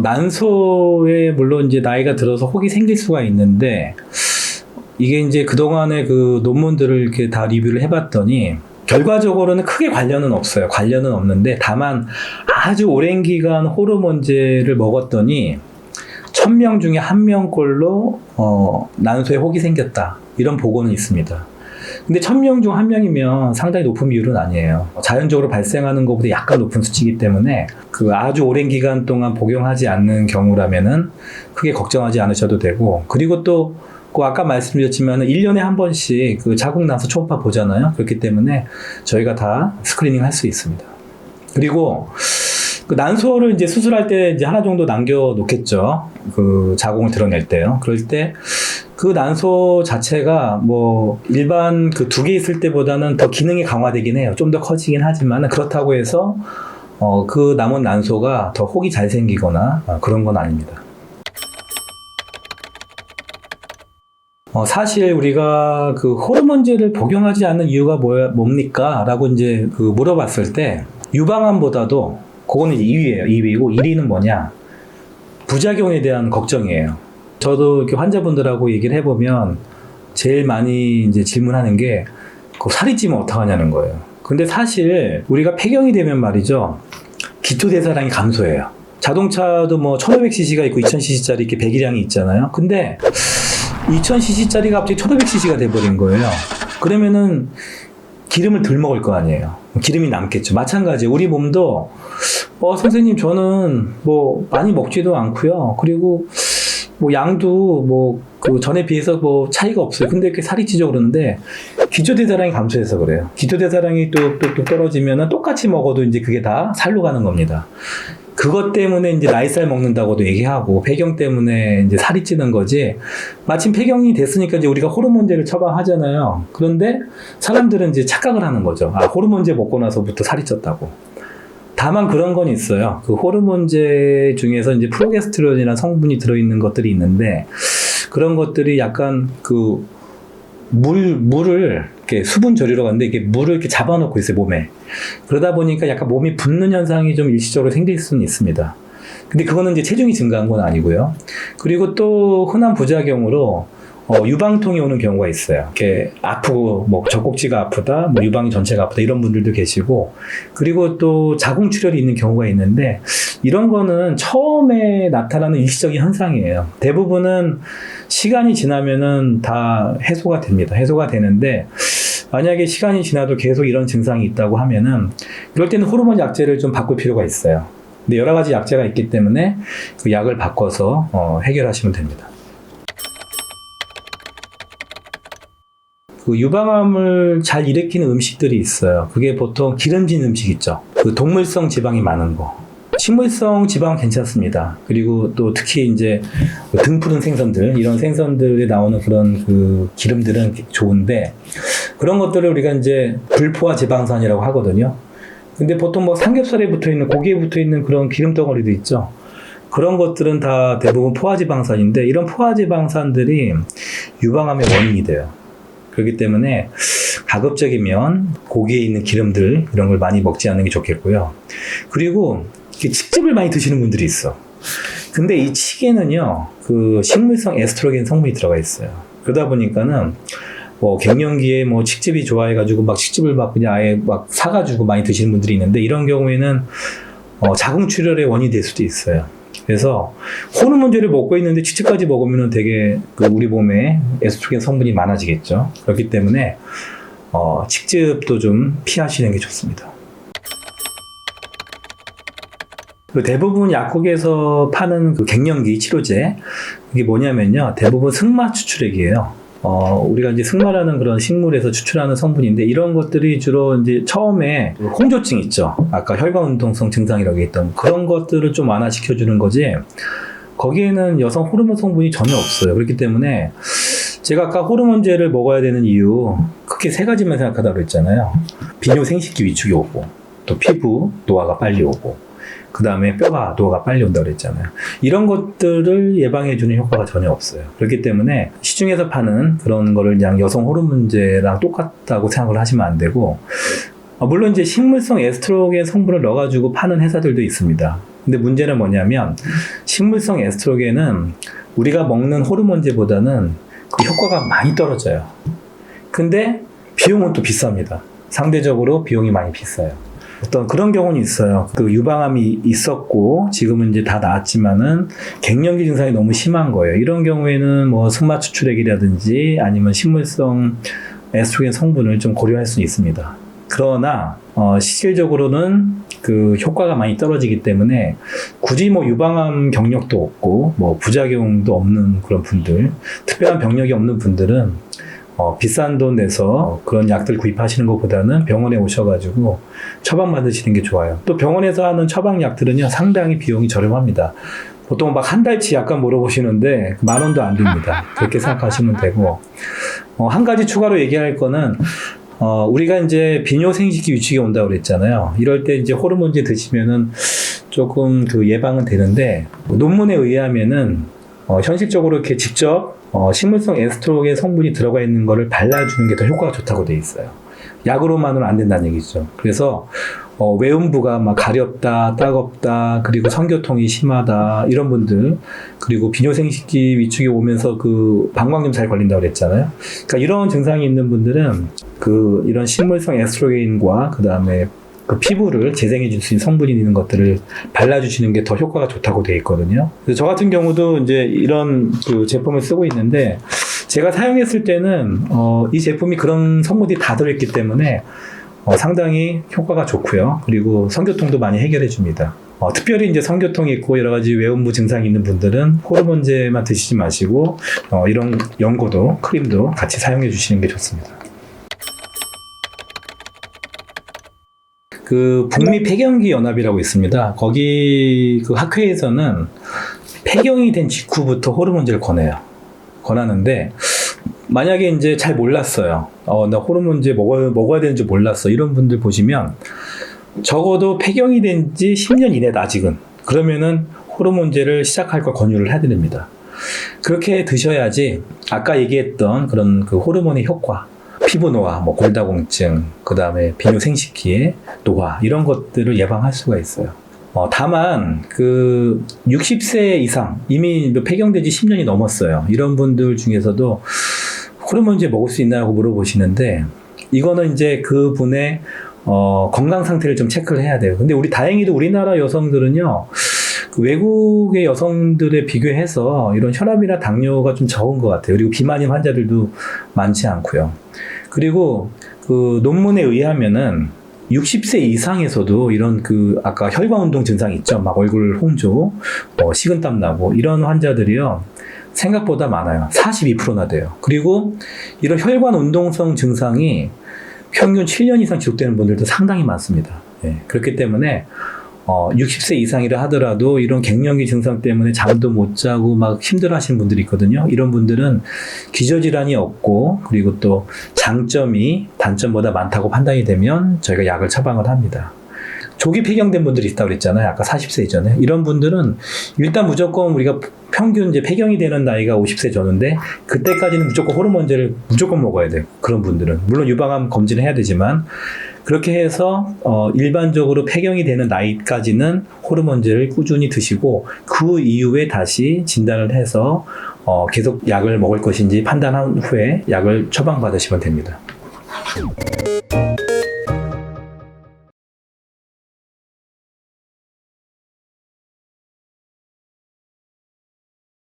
난소에 물론 이제 나이가 들어서 혹이 생길 수가 있는데, 이게 이제 그동안의 그 논문들을 이렇게 다 리뷰를 해봤더니, 결과적으로는 크게 관련은 없어요. 관련은 없는데, 다만 아주 오랜 기간 호르몬제를 먹었더니 1000명 중에 1명꼴로 난소에 혹이 생겼다, 이런 보고는 있습니다. 근데 1000명 중 1명이면 상당히 높은 비율은 아니에요. 자연적으로 발생하는 것보다 약간 높은 수치이기 때문에 그 아주 오랜 기간 동안 복용하지 않는 경우라면은 크게 걱정하지 않으셔도 되고, 그리고 또 그 아까 말씀드렸지만 1년에 한 번씩 그 자궁 난소 초음파 보잖아요. 그렇기 때문에 저희가 다 스크리닝 할 수 있습니다. 그리고 그 난소를 이제 수술할 때 이제 하나 정도 남겨 놓겠죠. 그 자궁을 드러낼 때요. 그럴 때 그 난소 자체가 뭐 일반 그 2개 있을 때보다는 더 기능이 강화되긴 해요. 좀 더 커지긴 하지만 그렇다고 해서 그 남은 난소가 더 혹이 잘 생기거나 그런 건 아닙니다. 사실 우리가 그 호르몬제를 복용하지 않는 이유가 뭡니까? 라고 이제 그 물어봤을 때 유방암보다도 그거는 이제 2위예요. 2위고 1위는 뭐냐? 부작용에 대한 걱정이에요. 저도 이렇게 환자분들하고 얘기를 해보면 제일 많이 이제 질문하는 게 살이 찌면 어떡하냐는 거예요. 근데 사실 우리가 폐경이 되면 말이죠, 기초대사량이 감소해요. 자동차도 뭐 1500cc가 있고 2000cc짜리 이렇게 배기량이 있잖아요. 근데 2000cc짜리가 갑자기 1500cc가 돼버린 거예요. 그러면은 기름을 덜 먹을 거 아니에요. 기름이 남겠죠. 마찬가지예요. 우리 몸도 선생님 저는 뭐 많이 먹지도 않고요. 그리고 뭐 양도 뭐 그 전에 비해서 뭐 차이가 없어요. 근데 이렇게 살이 찌죠 그러는데 기초대사량이 감소해서 그래요. 기초대사량이 뚝뚝뚝 떨어지면은 똑같이 먹어도 이제 그게 다 살로 가는 겁니다. 그것 때문에 이제 나이살 먹는다고도 얘기하고 폐경 때문에 이제 살이 찌는 거지. 마침 폐경이 됐으니까 이제 우리가 호르몬제를 처방하잖아요. 그런데 사람들은 이제 착각을 하는 거죠. 호르몬제 먹고 나서부터 살이 쪘다고. 다만 그런 건 있어요. 그 호르몬제 중에서 이제 프로게스테론이라는 성분이 들어있는 것들이 있는데, 그런 것들이 약간 그 물을 이렇게 수분 저리러 가는데 이게 물을 이렇게 잡아놓고 있어요, 몸에. 그러다 보니까 약간 몸이 붓는 현상이 좀 일시적으로 생길 수는 있습니다. 근데 그거는 이제 체중이 증가한 건 아니고요. 그리고 또 흔한 부작용으로 유방통이 오는 경우가 있어요. 이렇게 아프고 뭐 젖꼭지가 아프다, 뭐 유방이 전체가 아프다, 이런 분들도 계시고, 그리고 또 자궁출혈이 있는 경우가 있는데, 이런 거는 처음에 나타나는 일시적인 현상이에요. 대부분은 시간이 지나면은 다 해소가 됩니다. 해소가 되는데, 만약에 시간이 지나도 계속 이런 증상이 있다고 하면은 이럴 때는 호르몬 약제를 좀 바꿀 필요가 있어요. 근데 여러 가지 약제가 있기 때문에 그 약을 바꿔서 해결하시면 됩니다. 그 유방암을 잘 일으키는 음식들이 있어요. 그게 보통 기름진 음식 있죠. 그 동물성 지방이 많은 거. 식물성 지방은 괜찮습니다. 그리고 또 특히 이제 등 푸른 생선들, 이런 생선들에 나오는 그런 그 기름들은 좋은데, 그런 것들을 우리가 이제 불포화 지방산이라고 하거든요. 근데 보통 뭐 삼겹살에 붙어 있는, 고기에 붙어 있는 그런 기름 덩어리도 있죠. 그런 것들은 다 대부분 포화지방산인데, 이런 포화지방산들이 유방암의 원인이 돼요. 그렇기 때문에 가급적이면 고기에 있는 기름들, 이런 걸 많이 먹지 않는 게 좋겠고요. 그리고 칡즙을 많이 드시는 분들이 있어. 근데 이 칡에는요, 그 식물성 에스트로겐 성분이 들어가 있어요. 그러다 보니까는 뭐 갱년기에 뭐 칡즙이 좋아해가지고 막 칡즙을 막 그냥 아예 막 사가지고 많이 드시는 분들이 있는데, 이런 경우에는 자궁출혈의 원인이 될 수도 있어요. 그래서 호르몬제를 먹고 있는데 칡즙까지 먹으면 되게 그 우리 몸에 에스트로겐 성분이 많아지겠죠. 그렇기 때문에 칡즙도 좀 피하시는 게 좋습니다. 대부분 약국에서 파는 그 갱년기 치료제, 이게 뭐냐면요, 대부분 승마 추출액이에요. 우리가 이제 승마라는 그런 식물에서 추출하는 성분인데, 이런 것들이 주로 이제 처음에 홍조증 있죠. 아까 혈관운동성 증상이라고 했던 그런 것들을 좀 완화시켜주는 거지, 거기에는 여성 호르몬 성분이 전혀 없어요. 그렇기 때문에 제가 아까 호르몬제를 먹어야 되는 이유, 크게 3가지만 생각하다고 했잖아요. 비뇨 생식기 위축이 오고, 또 피부 노화가 빨리 오고, 그 다음에 뼈가 노화가 빨리 온다고 그랬잖아요. 이런 것들을 예방해주는 효과가 전혀 없어요. 그렇기 때문에 시중에서 파는 그런 거를 그냥 여성 호르몬제랑 똑같다고 생각을 하시면 안 되고, 물론 이제 식물성 에스트로겐 성분을 넣어가지고 파는 회사들도 있습니다. 근데 문제는 뭐냐면 식물성 에스트로겐은 우리가 먹는 호르몬제보다는 그 효과가 많이 떨어져요. 근데 비용은 또 비쌉니다. 상대적으로 비용이 많이 비싸요. 어떤 그런 경우는 있어요. 그 유방암이 있었고 지금은 이제 다 나았지만은 갱년기 증상이 너무 심한 거예요. 이런 경우에는 뭐 승마 추출액이라든지 아니면 식물성 에스트로겐 성분을 좀 고려할 수 있습니다. 그러나 실질적으로는 그 효과가 많이 떨어지기 때문에 굳이 뭐 유방암 경력도 없고 뭐 부작용도 없는 그런 분들, 특별한 병력이 없는 분들은 비싼 돈 내서 그런 약들 구입하시는 것보다는 병원에 오셔가지고 처방 받으시는 게 좋아요. 또 병원에서 하는 처방약들은요 상당히 비용이 저렴합니다. 보통 막 한 달치 약간 물어보시는데 10,000원도 안 됩니다. 그렇게 생각하시면 되고, 한 가지 추가로 얘기할 거는 우리가 이제 비뇨생식기 위축이 온다고 그랬잖아요. 이럴 때 이제 호르몬제 드시면은 조금 그 예방은 되는데, 논문에 의하면은 현실적으로 이렇게 직접 식물성 에스트로겐 성분이 들어가 있는 거를 발라주는 게 더 효과가 좋다고 돼 있어요. 약으로만은 안 된다는 얘기죠. 그래서 외음부가 막 가렵다, 따갑다, 그리고 성교통이 심하다 이런 분들, 그리고 비뇨생식기 위축이 오면서 그 방광염 잘 걸린다고 그랬잖아요. 그러니까 이런 증상이 있는 분들은 그 이런 식물성 에스트로겐과 그 다음에 그 피부를 재생해 줄 수 있는 성분이 있는 것들을 발라주시는 게 더 효과가 좋다고 되어 있거든요. 그래서 저 같은 경우도 이제 이런 그 제품을 쓰고 있는데, 제가 사용했을 때는 이 제품이 그런 성분이 다 들어있기 때문에 상당히 효과가 좋고요. 그리고 성교통도 많이 해결해 줍니다. 특별히 이제 성교통이 있고 여러 가지 외음부 증상이 있는 분들은 호르몬제만 드시지 마시고 이런 연고도 크림도 같이 사용해 주시는 게 좋습니다. 그 북미 폐경기 연합이라고 있습니다. 거기 그 학회에서는 폐경이 된 직후부터 호르몬제를 권하는데, 만약에 이제 잘 몰랐어요. 나 호르몬제 먹어야 되는지 몰랐어. 이런 분들 보시면 적어도 폐경이 된 지 10년 이내다 아직은. 그러면은 호르몬제를 시작할 걸 권유를 해드립니다. 그렇게 드셔야지 아까 얘기했던 그런 그 호르몬의 효과, 피부 노화, 뭐 골다공증, 그 다음에 비뇨생식기의 노화 이런 것들을 예방할 수가 있어요. 다만 그 60세 이상 이미 폐경된 지 10년이 넘었어요. 이런 분들 중에서도 호르몬제 먹을 수 있나요? 하고 물어보시는데, 이거는 이제 그분의 건강 상태를 좀 체크를 해야 돼요. 근데 다행히도 우리나라 여성들은요, 그 외국의 여성들에 비교해서 이런 혈압이나 당뇨가 좀 적은 것 같아요. 그리고 비만임 환자들도 많지 않고요. 그리고 그 논문에 의하면은 60세 이상에서도 이런 그 아까 혈관 운동 증상 있죠. 막 얼굴 홍조, 식은땀 나고 이런 환자들이요 생각보다 많아요. 42%나 돼요. 그리고 이런 혈관 운동성 증상이 평균 7년 이상 지속되는 분들도 상당히 많습니다. 예, 그렇기 때문에 60세 이상이라 하더라도 이런 갱년기 증상 때문에 잠도 못 자고 막 힘들어 하시는 분들이 있거든요. 이런 분들은 기저질환이 없고, 그리고 또 장점이 단점보다 많다고 판단이 되면 저희가 약을 처방을 합니다. 조기 폐경된 분들이 있다고 그랬잖아요. 아까 40세 이전에. 이런 분들은 일단 무조건 우리가 평균 이제 폐경이 되는 나이가 50세 전후인데, 그때까지는 무조건 호르몬제를 무조건 먹어야 돼요. 그런 분들은. 물론 유방암 검진을 해야 되지만, 그렇게 해서 일반적으로 폐경이 되는 나이까지는 호르몬제를 꾸준히 드시고, 그 이후에 다시 진단을 해서 계속 약을 먹을 것인지 판단한 후에 약을 처방받으시면 됩니다.